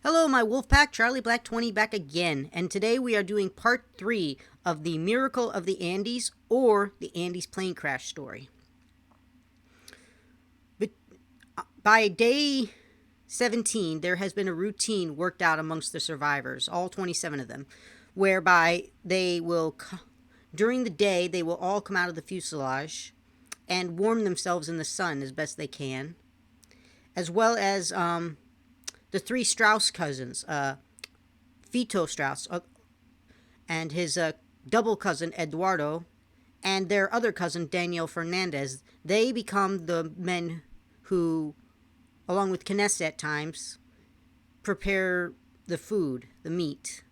Hello, my Wolfpack, Charlie Black 20 back again, and today we are doing part 3 of the Miracle of the Andes, or the Andes plane crash story. But by day 17, there has been a routine worked out amongst the survivors, all 27 of them, whereby during the day, they will all come out of the fuselage and warm themselves in the sun as best they can, as well as the three Strauss cousins, Vito Strauss and his double cousin Eduardo, and their other cousin Daniel Fernandez. They become the men who, along with Canessa at times, prepare the food, the meat.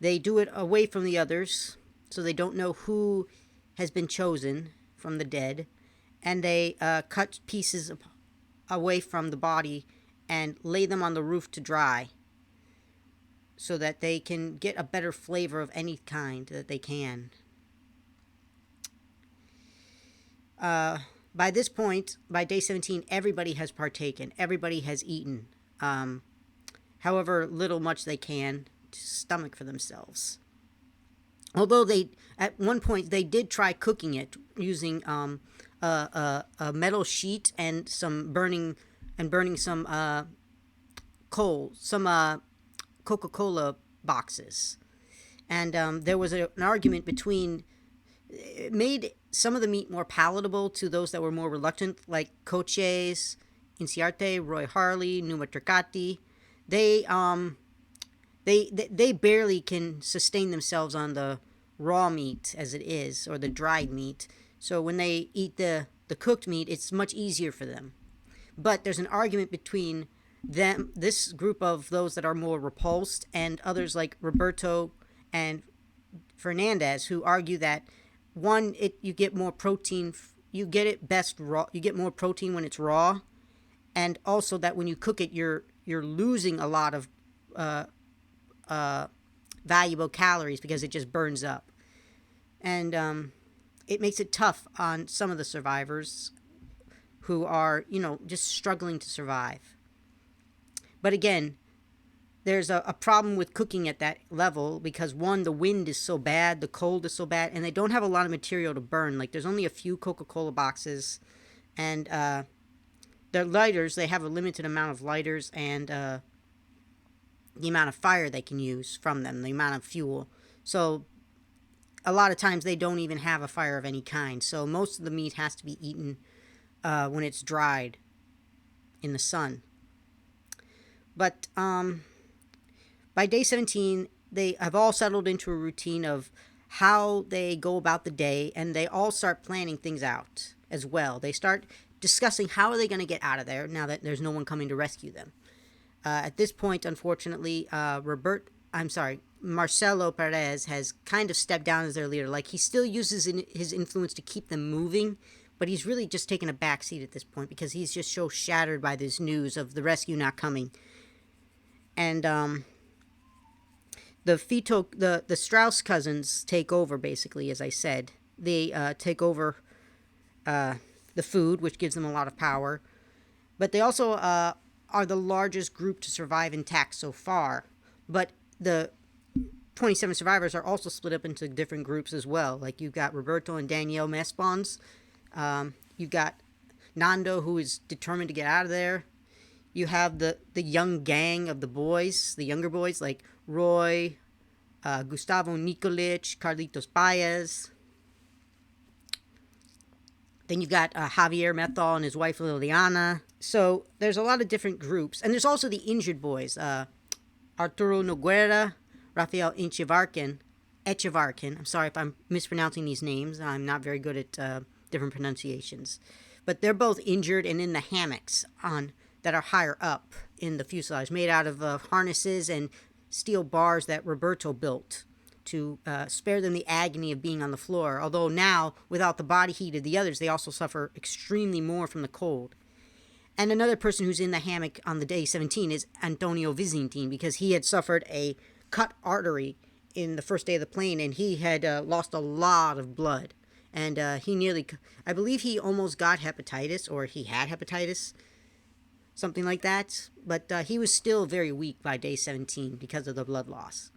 They do it away from the others, so they don't know who has been chosen from the dead, and they cut pieces away from the body and lay them on the roof to dry so that they can get a better flavor of any kind that they can. By this point, by day 17, everybody has partaken. Everybody has eaten, however little much they can to stomach for themselves. Although at one point, they did try cooking it using a metal sheet and burning some coal, some Coca-Cola boxes. And there was an argument between. It made some of the meat more palatable to those that were more reluctant, like Coches, Inciarte, Roy Harley, Numa Turcati. They barely can sustain themselves on the raw meat as it is, or the dried meat. So when they eat the cooked meat, it's much easier for them. But there's an argument between them, this group of those that are more repulsed, and others like Roberto and Fernandez, who argue that you get more protein. You get it best raw. You get more protein when it's raw, and also that when you cook it, you're losing a lot of valuable calories because it just burns up, and it makes it tough on some of the survivors who are, just struggling to survive. But again, there's a problem with cooking at that level because, one, the wind is so bad, the cold is so bad, and they don't have a lot of material to burn. Like, there's only a few Coca-Cola boxes, and their lighters, they have a limited amount of lighters and the amount of fire they can use from them, the amount of fuel. So a lot of times they don't even have a fire of any kind. So most of the meat has to be eaten when it's dried in the sun. But by day 17, they have all settled into a routine of how they go about the day, and they all start planning things out as well. They start discussing how are they going to get out of there now that there's no one coming to rescue them. At this point, unfortunately, Marcelo Perez has kind of stepped down as their leader. Like, he still uses his influence to keep them moving, but he's really just taken a back seat at this point because he's just so shattered by this news of the rescue not coming. And the Strauss cousins take over, basically, as I said. They take over the food, which gives them a lot of power. But they also are the largest group to survive intact so far. But the 27 survivors are also split up into different groups as well. Like, you've got Roberto and Danielle Mespons. You've got Nando, who is determined to get out of there. You have the young gang of the boys, the younger boys, like Roy, Gustavo Nikolic, Carlitos Baez. Then you've got Javier Methol and his wife Liliana. So there's a lot of different groups. And there's also the injured boys, Arturo Noguera, Rafael Echevarkin. I'm sorry if I'm mispronouncing these names. I'm not very good at different pronunciations. But they're both injured and in the hammocks that are higher up in the fuselage, made out of harnesses and steel bars that Roberto built to spare them the agony of being on the floor. Although now, without the body heat of the others, they also suffer extremely more from the cold. And another person who's in the hammock on the day 17 is Antonio Vizintin, because he had suffered a cut artery in the first day of the plane, and he had lost a lot of blood. And I believe he almost got hepatitis, or he had hepatitis. something like that. But he was still very weak by day 17 because of the blood loss.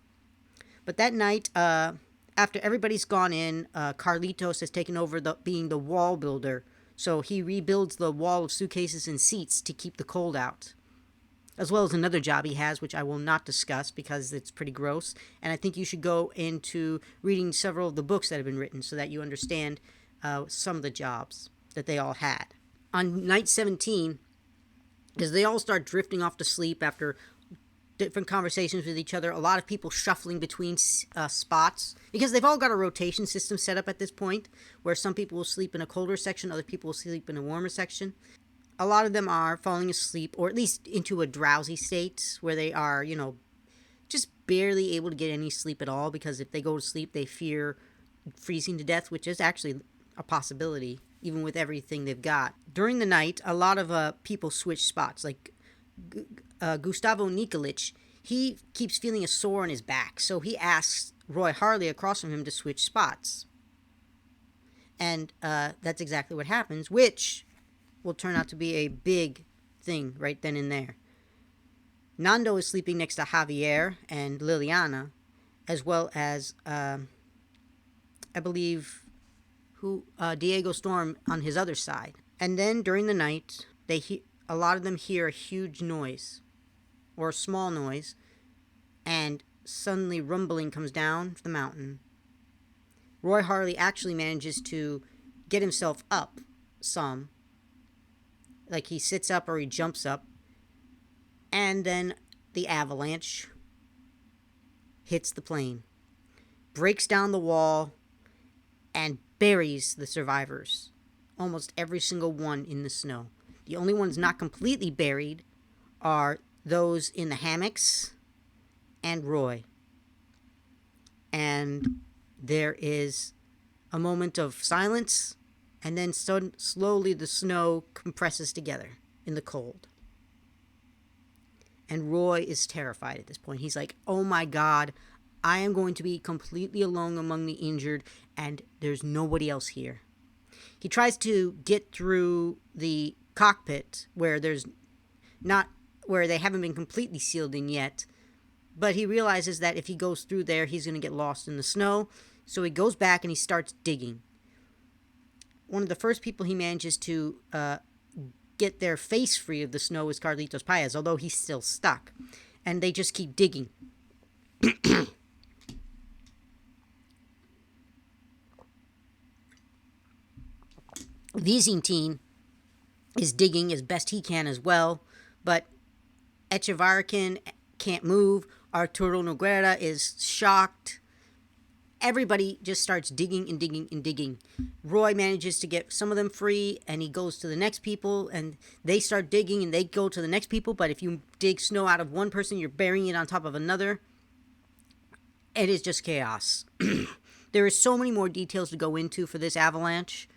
But that night, after everybody's gone in, Carlitos has taken over being the wall builder. So he rebuilds the wall of suitcases and seats to keep the cold out, as well as another job he has, which I will not discuss because it's pretty gross. And I think you should go into reading several of the books that have been written so that you understand some of the jobs that they all had. On night 17, as they all start drifting off to sleep after different conversations with each other, a lot of people shuffling between spots because they've all got a rotation system set up at this point where some people will sleep in a colder section, other people will sleep in a warmer section. A lot of them are falling asleep, or at least into a drowsy state where they are, just barely able to get any sleep at all, because if they go to sleep, they fear freezing to death, which is actually a possibility, even with everything they've got. During the night, a lot of people switch spots. Like Gustavo Nikolic, he keeps feeling a sore on his back, so he asks Roy Harley across from him to switch spots. And that's exactly what happens, which will turn out to be a big thing right then and there. Nando is sleeping next to Javier and Liliana, as well as, I believe, Diego Storm on his other side. And then during the night, a lot of them hear a huge noise, or a small noise, and suddenly rumbling comes down the mountain. Roy Harley actually manages to get himself up some, like he sits up or he jumps up, and then the avalanche hits the plane, breaks down the wall, and buries the survivors, almost every single one, in the snow. The only ones not completely buried are those in the hammocks and Roy. And there is a moment of silence, and then slowly the snow compresses together in the cold. And Roy is terrified at this point. He's like, oh my God, I am going to be completely alone among the injured, and there's nobody else here. He tries to get through the cockpit where they haven't been completely sealed in yet, but he realizes that if he goes through there, he's going to get lost in the snow. So he goes back and he starts digging. One of the first people he manages to get their face free of the snow is Carlitos Paez, although he's still stuck. And they just keep digging. Vizintin is digging as best he can as well, but Echevarrican can't move. Arturo Noguera is shocked. Everybody just starts digging and digging and digging. Roy manages to get some of them free, and he goes to the next people, and they start digging, and they go to the next people. But if you dig snow out of one person, you're burying it on top of another. It is just chaos. There is so many more details to go into for this avalanche,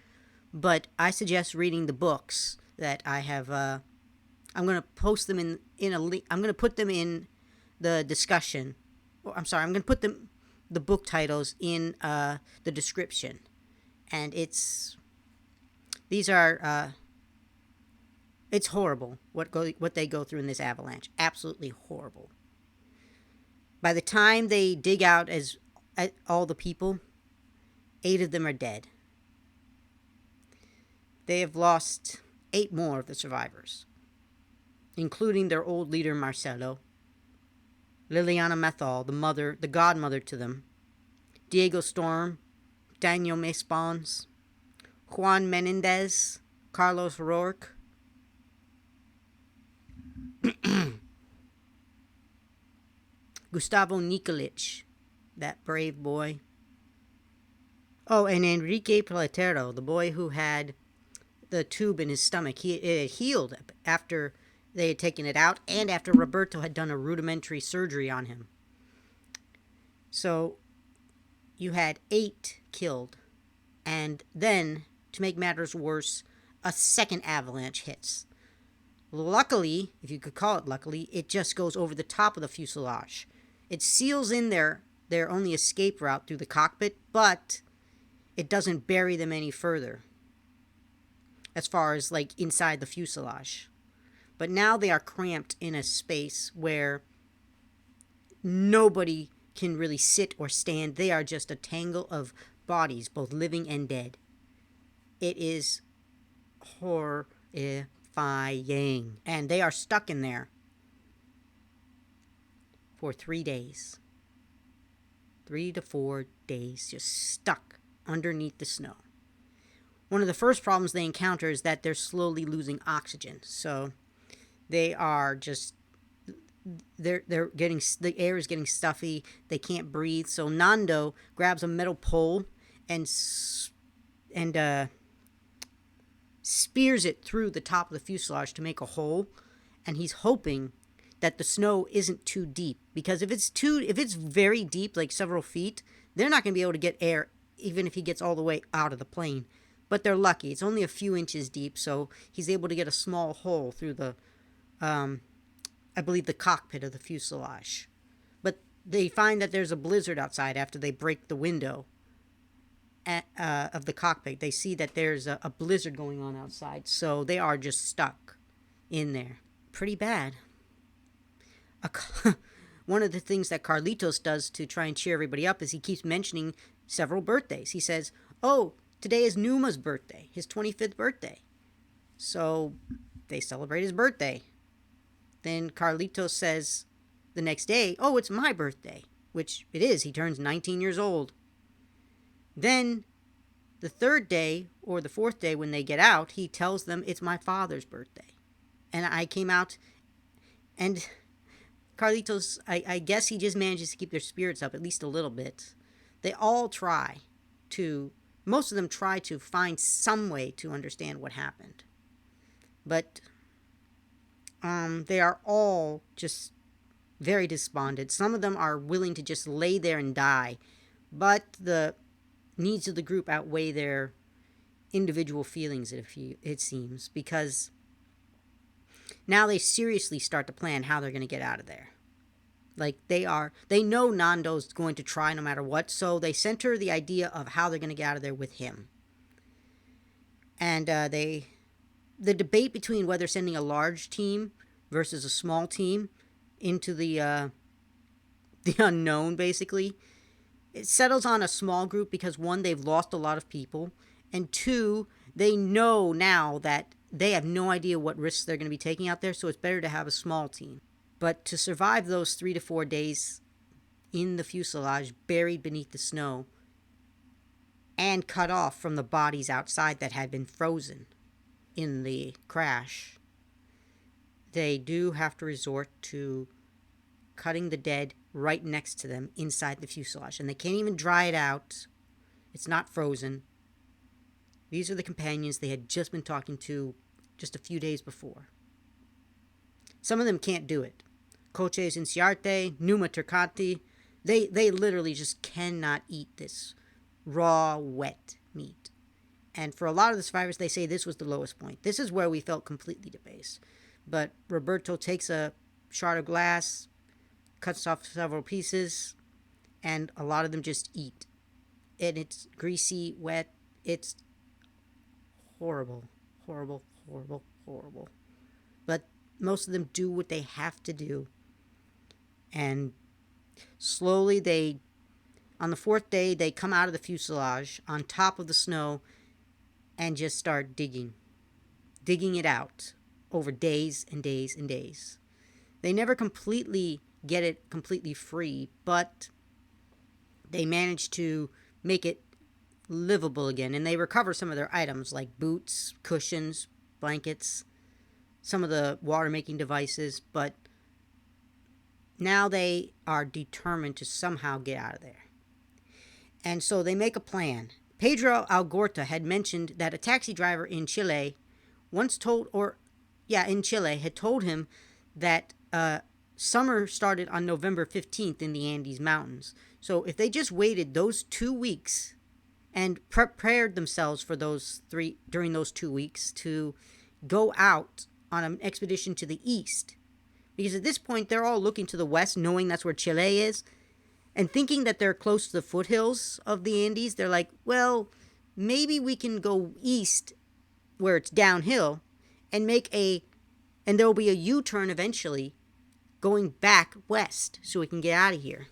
but I suggest reading the books that I have. I'm going to post them in a link. I'm going to put them in the discussion. I'm going to put the book titles in the description, and it's horrible what they go through in this avalanche. Absolutely horrible. By the time they dig out all the people, 8 of them are dead. They have lost 8 more of the survivors, including their old leader Marcelo, Liliana Methal, the godmother to them, Diego Storm, Daniel Mespons, Juan Menendez, Carlos Rourke, Gustavo Nikolic, that brave boy. Oh, and Enrique Platero, the boy who had the tube in his stomach. It had healed after they had taken it out, and after Roberto had done a rudimentary surgery on him. So you had 8 killed, and then, to make matters worse, a second avalanche hits. Luckily, if you could call it luckily, it just goes over the top of the fuselage. It seals in their only escape route through the cockpit, but it doesn't bury them any further, as far as like inside the fuselage. But now they are cramped in a space where nobody can really sit or stand. They are just a tangle of bodies, both living and dead. It is horrifying. And they are stuck in there for 3 days. 3 to 4 days, just stuck underneath the snow. One of the first problems they encounter is that they're slowly losing oxygen. So they are just they're getting, the air is getting stuffy. They can't breathe. So Nando grabs a metal pole and spears it through the top of the fuselage to make a hole, and he's hoping that the snow isn't too deep, because if it's very deep, like several feet, they're not going to be able to get air even if he gets all the way out of the plane. But they're lucky. It's only a few inches deep, so he's able to get a small hole through the I believe the cockpit of the fuselage. But they find that there's a blizzard outside after they break the window of the cockpit. They see that there's a blizzard going on outside, so they are just stuck in there. Pretty bad. One of the things that Carlitos does to try and cheer everybody up is he keeps mentioning several birthdays. He says, "Oh, today is Numa's birthday, his 25th birthday." So they celebrate his birthday. Then Carlitos says the next day, "Oh, it's my birthday," which it is. He turns 19 years old. Then the third day or the fourth day when they get out, he tells them it's my father's birthday. And I came out, and Carlitos, I guess he just manages to keep their spirits up at least a little bit. They all most of them try to find some way to understand what happened. But they are all just very despondent. Some of them are willing to just lay there and die, but the needs of the group outweigh their individual feelings, it seems, because now they seriously start to plan how they're going to get out of there. Like they know Nando's going to try no matter what, so they center the idea of how they're going to get out of there with him. And the debate between whether sending a large team versus a small team into the unknown, basically, it settles on a small group because, one, they've lost a lot of people, and two, they know now that they have no idea what risks they're going to be taking out there, so it's better to have a small team. But to survive those 3 to 4 days in the fuselage, buried beneath the snow, and cut off from the bodies outside that had been frozen in the crash, they do have to resort to cutting the dead right next to them inside the fuselage. And they can't even dry it out. It's not frozen. These are the companions they had just been talking to just a few days before. Some of them can't do it. Coches Inciarte, Numa Turcati, they literally just cannot eat this raw, wet meat. And for a lot of the survivors, they say this was the lowest point. This is where we felt completely debased. But Roberto takes a shard of glass, cuts off several pieces, and a lot of them just eat. And it's greasy, wet. It's horrible, horrible, horrible, horrible. But most of them do what they have to do. And slowly on the fourth day, they come out of the fuselage on top of the snow and just start digging it out over days and days and days. They never completely get it completely free, but they manage to make it livable again, and they recover some of their items like boots, cushions, blankets, some of the water-making devices, but now they are determined to somehow get out of there. And so they make a plan. Pedro Algorta had mentioned that a taxi driver in Chile had told him that summer started on November 15th in the Andes Mountains. So if they just waited those 2 weeks and prepared themselves for during those 2 weeks to go out on an expedition to the east, because at this point they're all looking to the west, knowing that's where Chile is, and thinking that they're close to the foothills of the Andes. They're like, well, maybe we can go east where it's downhill and make And there will be a U-turn eventually going back west so we can get out of here.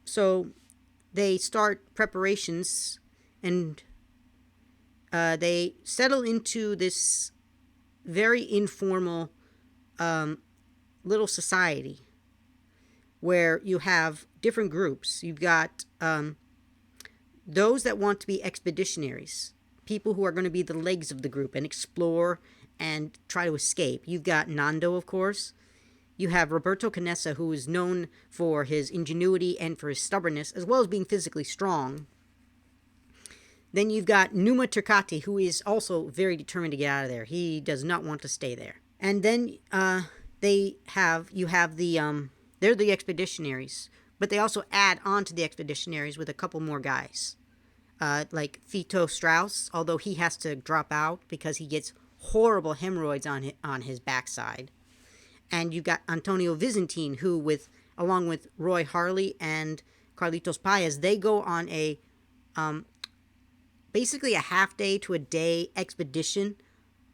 So they start preparations, and they settle into this very informal little society where you have different groups. You've got those that want to be expeditionaries, people who are going to be the legs of the group and explore and try to escape. You've got Nando, of course. You have Roberto Canessa, who is known for his ingenuity and for his stubbornness, as well as being physically strong. Then you've got Numa Turcati, who is also very determined to get out of there. He does not want to stay there. And then they're the expeditionaries, but they also add on to the expeditionaries with a couple more guys, like Fito Strauss, although he has to drop out because he gets horrible hemorrhoids on his backside. And you've got Antonio Vizintin, who, along with Roy Harley and Carlitos Paez, they go on a basically a half day to a day expedition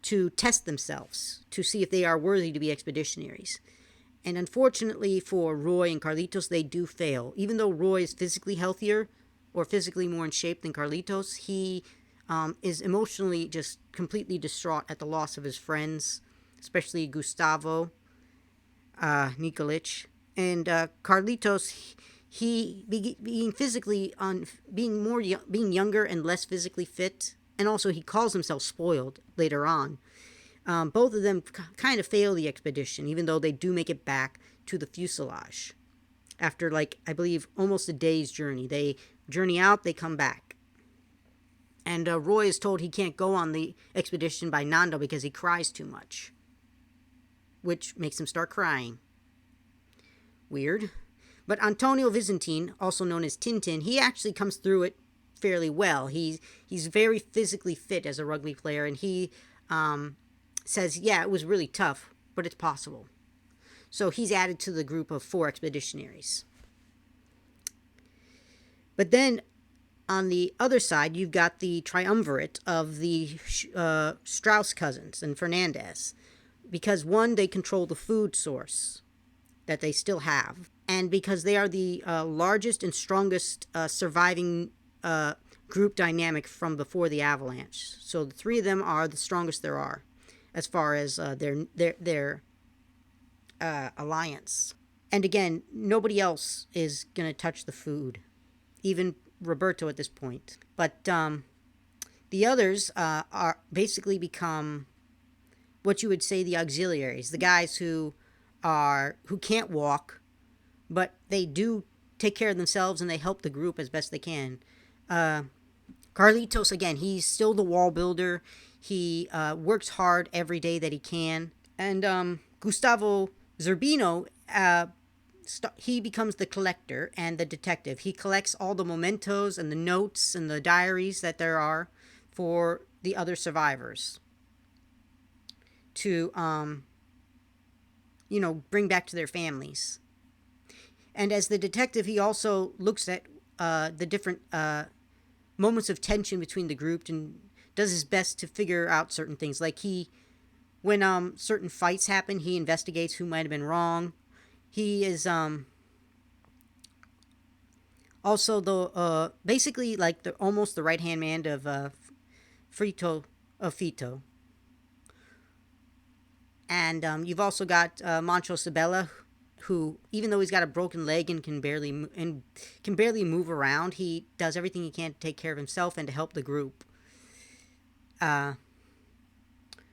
to test themselves, to see if they are worthy to be expeditionaries. And unfortunately for Roy and Carlitos, they do fail. Even though Roy is physically healthier or physically more in shape than Carlitos, he is emotionally just completely distraught at the loss of his friends, especially Gustavo Nikolic. And Carlitos, he being physically being younger and less physically fit, and also he calls himself spoiled later on. Both of them kind of fail the expedition, even though they do make it back to the fuselage after, I believe, almost a day's journey. They journey out, they come back. And Roy is told he can't go on the expedition by Nando because he cries too much, which makes him start crying. Weird. But Antonio Vizintin, also known as Tintin, he actually comes through it fairly well. He's very physically fit as a rugby player, and he says, yeah, it was really tough, but it's possible. So he's added to the group of 4 expeditionaries. But then on the other side, you've got the triumvirate of the Strauss cousins and Fernandez, because one, they control the food source that they still have, and because they are the largest and strongest surviving group dynamic from before the avalanche. So the 3 of them are the strongest there are, as far as their alliance. And again, nobody else is going to touch the food, even Roberto at this point. But the others are basically become what you would say the auxiliaries, the guys who can't walk, but they do take care of themselves and they help the group as best they can. Carlitos, again, he's still the wall builder. He works hard every day that he can. And Gustavo Zerbino, he becomes the collector and the detective. He collects all the mementos and the notes and the diaries that there are for the other survivors to, bring back to their families. And as the detective, he also looks at the different moments of tension between the group and does his best to figure out certain things. Like when certain fights happen, he investigates who might have been wrong. He is also basically like almost the right hand man of Fito. And you've also got Mancho Sabella, who, even though he's got a broken leg and can barely move around, he does everything he can to take care of himself and to help the group.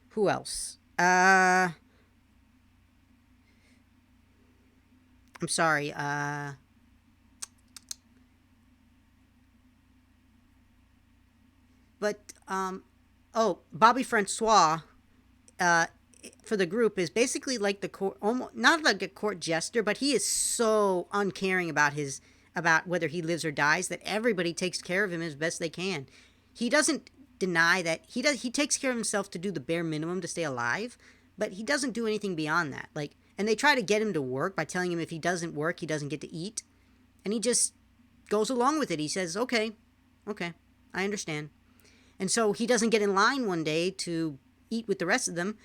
Who else? I'm sorry. Bobby Francois, for the group, is basically like the court, almost not like a court jester, but he is so uncaring about whether he lives or dies that everybody takes care of him as best they can. He doesn't deny that he takes care of himself to do the bare minimum to stay alive, but he doesn't do anything beyond that. And they try to get him to work by telling him if he doesn't work, he doesn't get to eat, and he just goes along with it. He says, okay, I understand. And so he doesn't get in line one day to eat with the rest of them.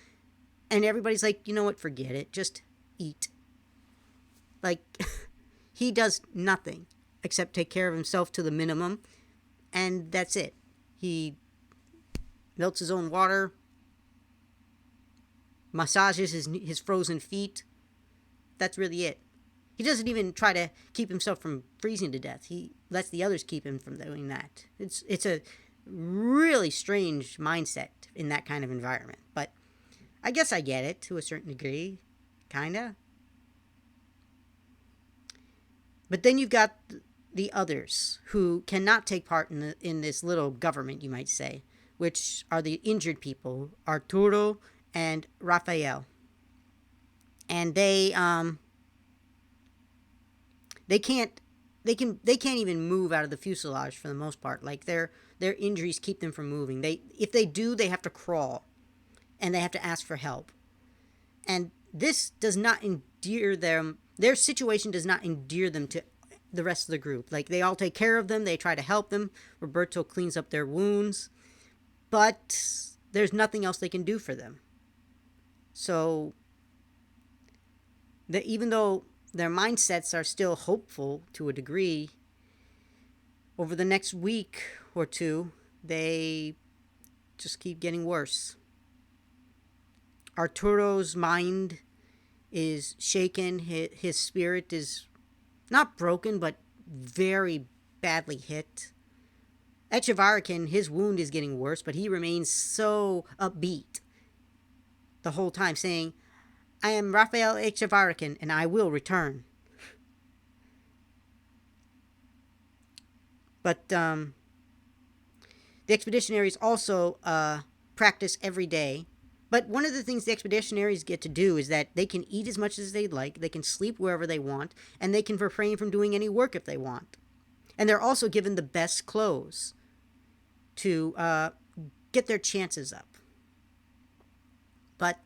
And everybody's like, you know what, forget it. Just eat. Like, he does nothing except take care of himself to the minimum. And that's it. He melts his own water, massages his frozen feet. That's really it. He doesn't even try to keep himself from freezing to death. He lets the others keep him from doing that. It's a really strange mindset in that kind of environment. But I guess I get it to a certain degree. Kinda. But then you've got the others who cannot take part in this little government, you might say, which are the injured people, Arturo and Raphael. And they can't even move out of the fuselage for the most part. Like their injuries keep them from moving. If they do, they have to crawl and they have to ask for help. And this does not endear them. Their situation does not endear them to the rest of the group. Like, they all take care of them. They try to help them. Roberto cleans up their wounds. But there's nothing else they can do for them. So, even though their mindsets are still hopeful to a degree, over the next week or two, they just keep getting worse. Arturo's mind is shaken. His spirit is not broken, but very badly hit. Echevarrican, his wound is getting worse, but he remains so upbeat the whole time, saying, I am Raphael Echevarrican, and I will return. But the expeditionaries also practice every day. But one of the things the expeditionaries get to do is that they can eat as much as they'd like, they can sleep wherever they want, and they can refrain from doing any work if they want. And they're also given the best clothes to get their chances up. But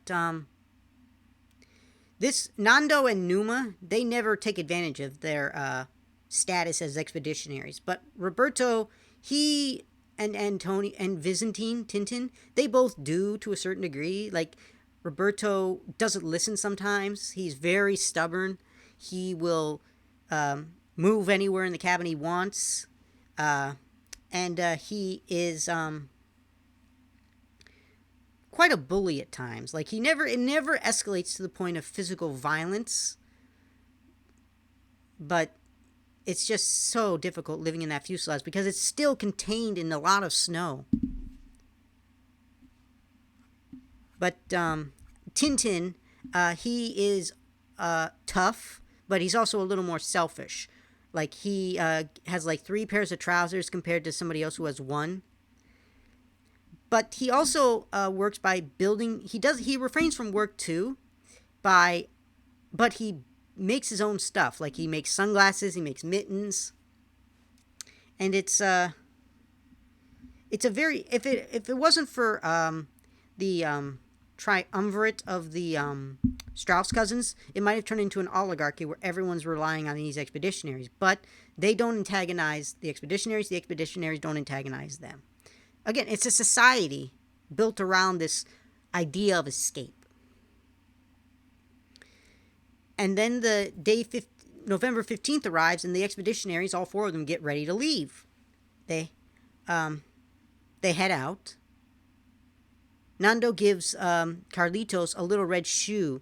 this Nando and Numa, they never take advantage of their status as expeditionaries. But Roberto, he and Tony and Byzantine Tintin, they both do to a certain degree. Like, Roberto doesn't listen sometimes. He's very stubborn. He will move anywhere in the cabin he wants. And he is quite a bully at times. Like, it never escalates to the point of physical violence. But it's just so difficult living in that fuselage because it's still contained in a lot of snow. But Tintin, he is tough, but he's also a little more selfish. Like, he has like 3 pairs of trousers compared to somebody else who has 1. But he also works by building. He refrains from work too, but he makes his own stuff. Like, he makes sunglasses, he makes mittens, and it's a very, if it wasn't for the triumvirate of the Strauss cousins, it might have turned into an oligarchy where everyone's relying on these expeditionaries. But they don't antagonize the expeditionaries don't antagonize them. Again, it's a society built around this idea of escape. And then the November 15th arrives, and the expeditionaries, all 4 of them, get ready to leave. They head out. Nando gives Carlitos a little red shoe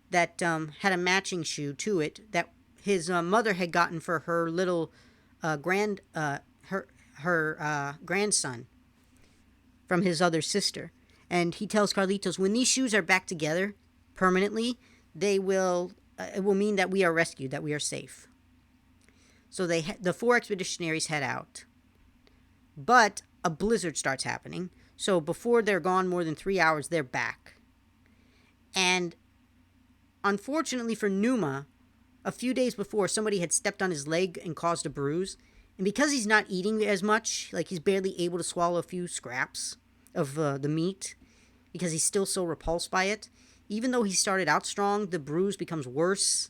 that had a matching shoe to it that his mother had gotten for her little grandson from his other sister. And he tells Carlitos, when these shoes are back together permanently, it will mean that we are rescued, that we are safe. So the 4 expeditionaries head out. But a blizzard starts happening. So before they're gone more than 3 hours, they're back. And unfortunately for Numa, a few days before, somebody had stepped on his leg and caused a bruise. And because he's not eating as much, like, he's barely able to swallow a few scraps of the meat because he's still so repulsed by it. Even though he started out strong, the bruise becomes worse.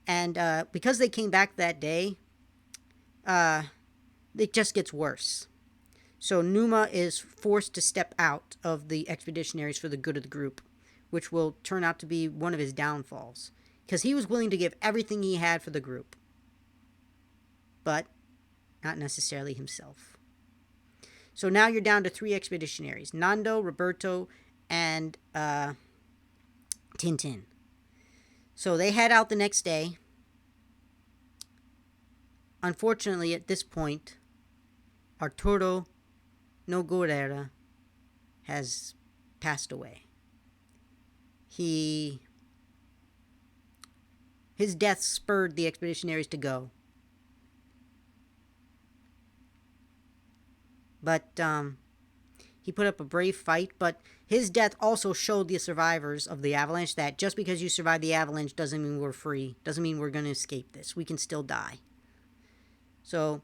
And because they came back that day, it just gets worse. So Numa is forced to step out of the expeditionaries for the good of the group, which will turn out to be one of his downfalls. Because he was willing to give everything he had for the group, but not necessarily himself. So now you're down to 3 expeditionaries: Nando, Roberto, and Tintin. So they head out the next day. Unfortunately, at this point, Arturo Nogueira has passed away. His death spurred the expeditionaries to go. But he put up a brave fight, but his death also showed the survivors of the avalanche that just because you survive the avalanche doesn't mean we're free, doesn't mean we're going to escape this. We can still die. So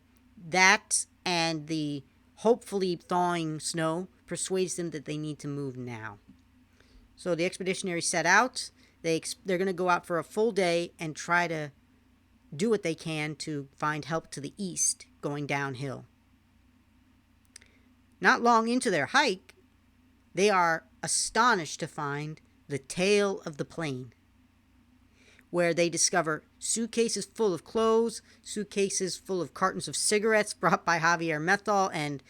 that and the hopefully thawing snow persuades them that they need to move now. So the expeditionaries set out. They're going to go out for a full day and try to do what they can to find help to the east, going downhill. Not long into their hike, they are astonished to find the tail of the plain, where they discover suitcases full of clothes, suitcases full of cartons of cigarettes brought by Javier Methol and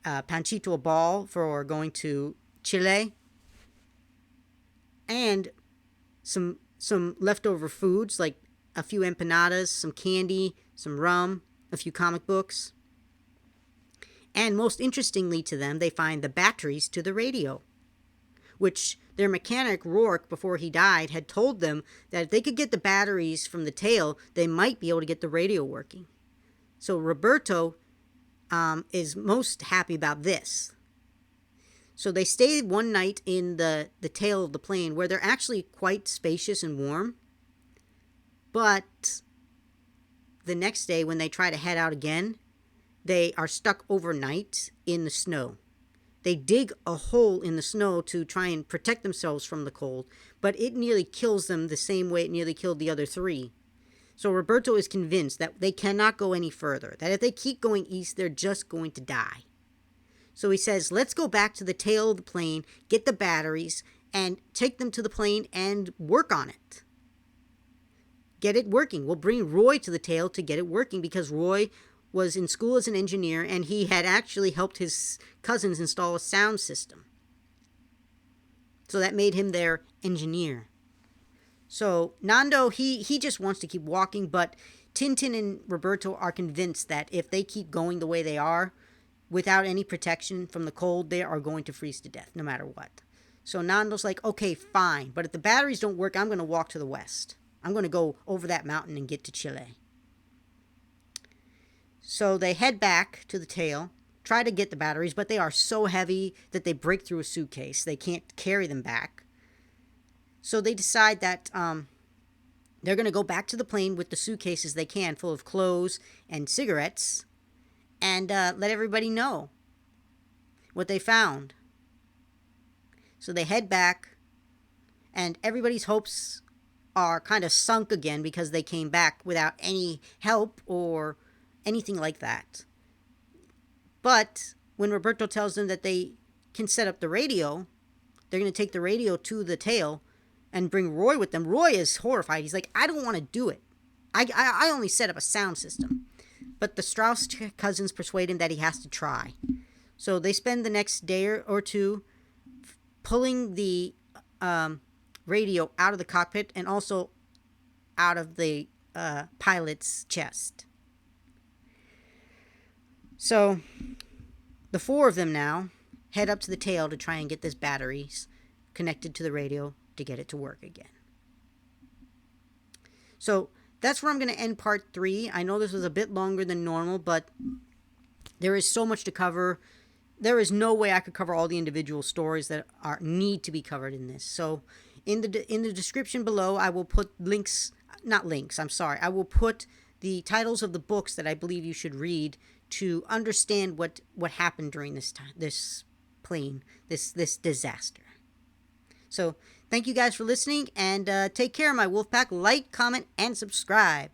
Panchito Ball for going to Chile, and some leftover foods like a few empanadas, some candy, some rum, a few comic books. And most interestingly to them, they find the batteries to the radio, which their mechanic, Rourke, before he died, had told them that if they could get the batteries from the tail, they might be able to get the radio working. So Roberto is most happy about this. So they stayed one night in the tail of the plane, where they're actually quite spacious and warm. But the next day, when they try to head out again, they are stuck overnight in the snow. They dig a hole in the snow to try and protect themselves from the cold, but it nearly kills them the same way it nearly killed the other 3. So Roberto is convinced that they cannot go any further, that if they keep going east, they're just going to die. So he says, let's go back to the tail of the plane, get the batteries, and take them to the plane and work on it. Get it working. We'll bring Roy to the tail to get it working, because Roy was in school as an engineer, and he had actually helped his cousins install a sound system. So that made him their engineer. So Nando, he just wants to keep walking, but Tintin and Roberto are convinced that if they keep going the way they are, without any protection from the cold, they are going to freeze to death, no matter what. So Nando's like, okay, fine, but if the batteries don't work, I'm going to walk to the west. I'm going to go over that mountain and get to Chile. So they head back to the tail, try to get the batteries, but they are so heavy that they break through a suitcase. They can't carry them back. So they decide that they're going to go back to the plane with the suitcases they can, full of clothes and cigarettes, and let everybody know what they found. So they head back, and everybody's hopes are kind of sunk again because they came back without any help or anything like that. But when Roberto tells them that they can set up the radio, they're going to take the radio to the tail and bring Roy with them. Roy is horrified. He's like, I don't want to do it. I only set up a sound system. But the Strauss cousins persuade him that he has to try. So they spend the next day or two pulling the radio out of the cockpit and also out of the pilot's chest. So the 4 of them now head up to the tail to try and get this batteries connected to the radio to get it to work again. So that's where I'm going to end part 3. I know this was a bit longer than normal, but there is so much to cover. There is no way I could cover all the individual stories that need to be covered in this. So in the description below, I will put I will put the titles of the books that I believe you should read to understand what happened during this disaster. So thank you guys for listening, and take care, my Wolfpack. Like, comment, and subscribe.